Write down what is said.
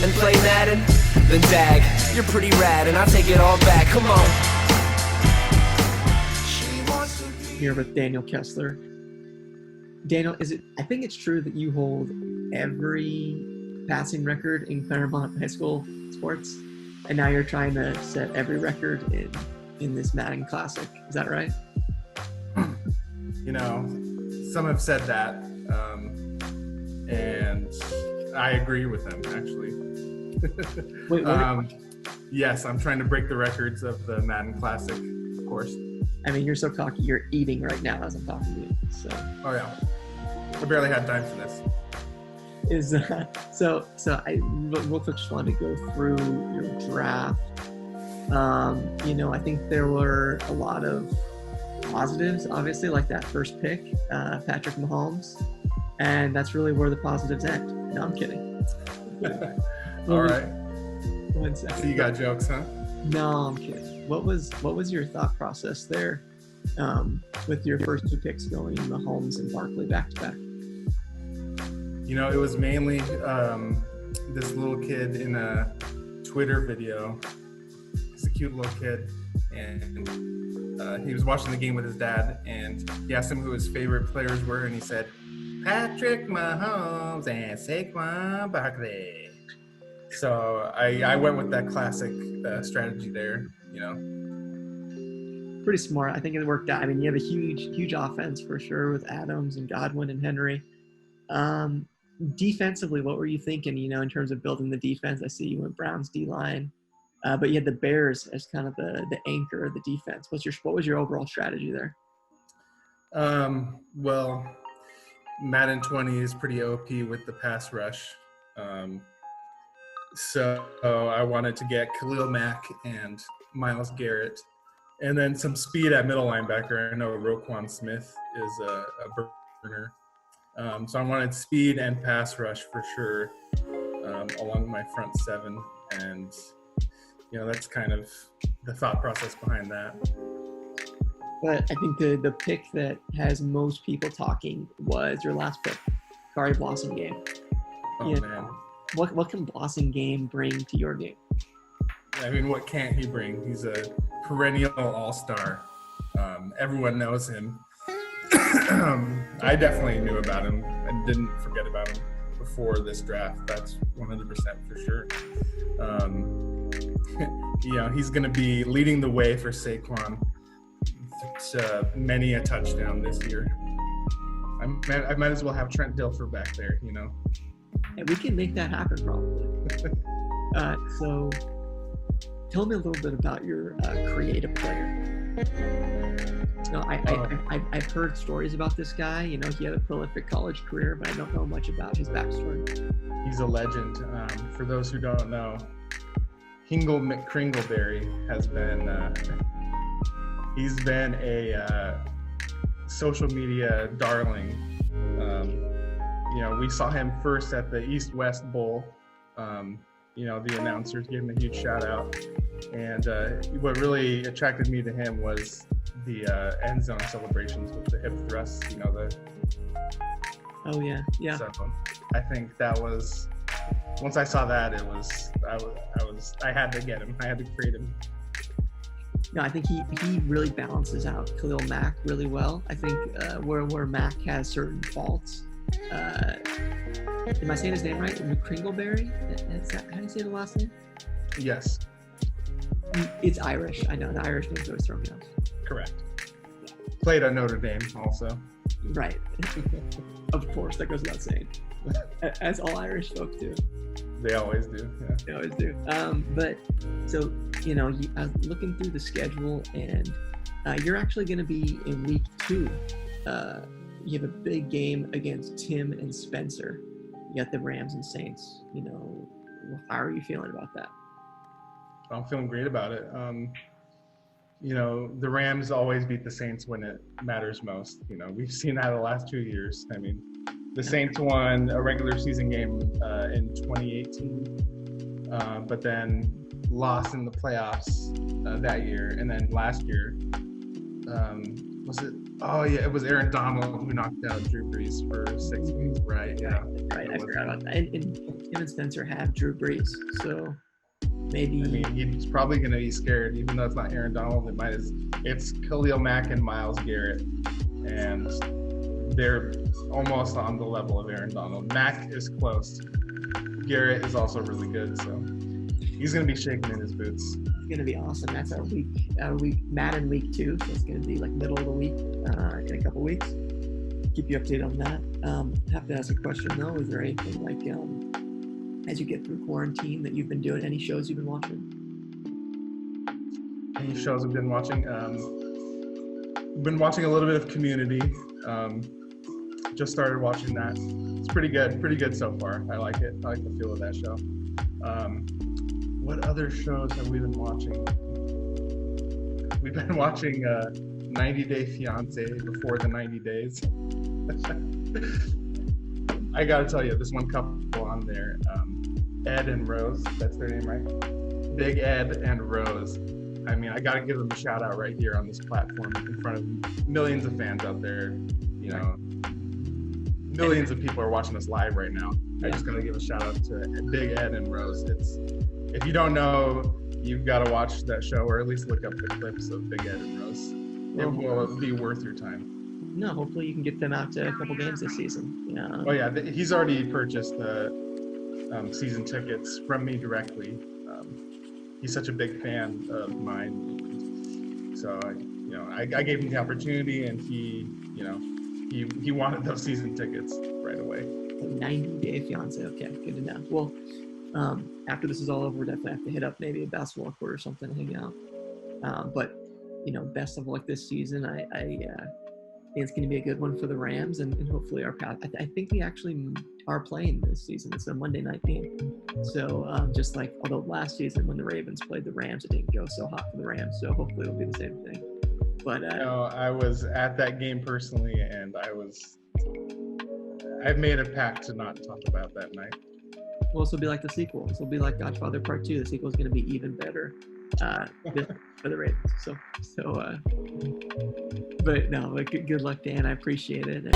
and play Madden? Then dag, you're pretty rad and I'll take it all back, come on. Here with Daniel Kessler. Daniel, I think it's true that you hold every passing record in Claremont High School sports, and now you're trying to set every record in this MADDEN Classic. Is that right? You know, some have said that, and I agree with them, actually. Wait, yes, I'm trying to break the records of the MADDEN Classic, of course. I mean, you're so cocky. You're eating right now as I'm talking to you. So. Oh yeah, I barely had time for this. So I real quick just wanted to go through your draft. You know, I think there were a lot of positives, obviously, like that first pick, Patrick Mahomes, and that's really where the positives end. No, I'm kidding. All right. 1 second. So you got jokes, huh? No, I'm kidding. What was your thought process there, with your first two picks going Mahomes and Barkley back to back? You know, it was mainly this little kid in a Twitter video. He's a cute little kid, and he was watching the game with his dad, and he asked him who his favorite players were, and he said, Patrick Mahomes and Saquon Barkley. So I went with that classic strategy there, you know. Pretty smart. I think it worked out. I mean, you have a huge offense for sure with Adams and Godwin and Henry. Defensively, what were you thinking, you know, in terms of building the defense? I see you went Browns D-line, but you had the Bears as kind of the anchor of the defense. What was your overall strategy there? Well, Madden 20 is pretty OP with the pass rush. So I wanted to get Khalil Mack and Myles Garrett, and then some speed at middle linebacker. I know Roquan Smith is a burner. So I wanted speed and pass rush for sure, along my front seven. And, you know, that's kind of the thought process behind that. But I think the pick that has most people talking was your last pick, Kari Blossom game. Oh, man. What can Blossom game bring to your game? I mean, what can't he bring? He's a perennial all-star. Everyone knows him. I definitely knew about him and didn't forget about him before this draft. That's 100% for sure. You know, he's going to be leading the way for Saquon to many a touchdown this year. I might as well have Trent Dilfer back there, you know. And we can make that happen probably. So tell me a little bit about your creative player. You know, I've heard stories about this guy. You know, he had a prolific college career, but I don't know much about his backstory. He's a legend. For those who don't know, Hingle McCringleberry has been, he's been a social media darling. You know, we saw him first at the East-West Bowl. You know, the announcers gave him a huge shout out. And what really attracted me to him was the end zone celebrations with the hip thrusts, you know, Oh yeah. So I think that was, once I saw that, I had to get him. I had to create him. No, I think he really balances out Khalil Mack really well. I think where Mack has certain faults. Am I saying his name right? McCringleberry? How do you say the last name? Yes. It's Irish. I know the Irish names always throw me off. Correct. Yeah. Played at Notre Dame also. Right. Of course, that goes without saying. As all Irish folk do. They always do. Yeah. They always do. But so, you know, I was looking through the schedule, and you're actually going to be in week 2. You have a big game against Tim and Spencer. You got the Rams and Saints. You know, how are you feeling about that? I'm feeling great about it. You know, the Rams always beat the Saints when it matters most. You know, we've seen that the last 2 years. I mean, the Saints won a regular season game in 2018, but then lost in the playoffs that year. And then last year, was it Oh yeah, it was Aaron Donald who knocked out Drew Brees for 6 weeks, right? Yeah. Right, I forgot about that. And Tim and Spencer have Drew Brees, so maybe. I mean, he's probably going to be scared, even though it's not Aaron Donald. It's Khalil Mack and Myles Garrett, and they're almost on the level of Aaron Donald. Mack is close. Garrett is also really good, so he's going to be shaking in his boots. It's going to be awesome. That's our week Madden week 2, so it's going to be like middle of the week in a couple weeks. Keep you updated on that. Have to ask a question though. Is there anything like as you get through quarantine that you've been doing? Any shows you've been watching? Any shows I've been watching? Been watching a little bit of Community. Just started watching that. It's pretty good so far. I like it. I like the feel of that show. What other shows have we been watching? We've been watching 90 Day Fiance before the 90 days. I gotta tell you, this one couple on there, Ed and Rose, that's their name, right? Big Ed and Rose. I mean, I gotta give them a shout out right here on this platform in front of millions of fans out there. You know, millions of people are watching us live right now. I just gotta give a shout out to Big Ed and Rose. If you don't know, you've got to watch that show, or at least look up the clips of Big Ed and Rose. It will be worth your time. No, hopefully you can get them out to a couple games this season. Yeah. Oh yeah, he's already purchased the season tickets from me directly. He's such a big fan of mine, so I gave him the opportunity, and he wanted those season tickets right away. 90 Day Fiance. Okay, good to know. Well, after this is all over, we'll definitely have to hit up maybe a basketball court or something to hang out. But best of luck this season. I think it's going to be a good one for the Rams, and hopefully our path. I think we actually are playing this season. It's a Monday night game. So just like, although last season when the Ravens played the Rams, it didn't go so hot for the Rams. So hopefully it'll be the same thing. But I was at that game personally, and I've made a pact to not talk about that night. Well, this will be like the sequel. This will be like Godfather Part 2. The sequel is going to be even better for the Ravens. But no, good luck, Dan. I appreciate it.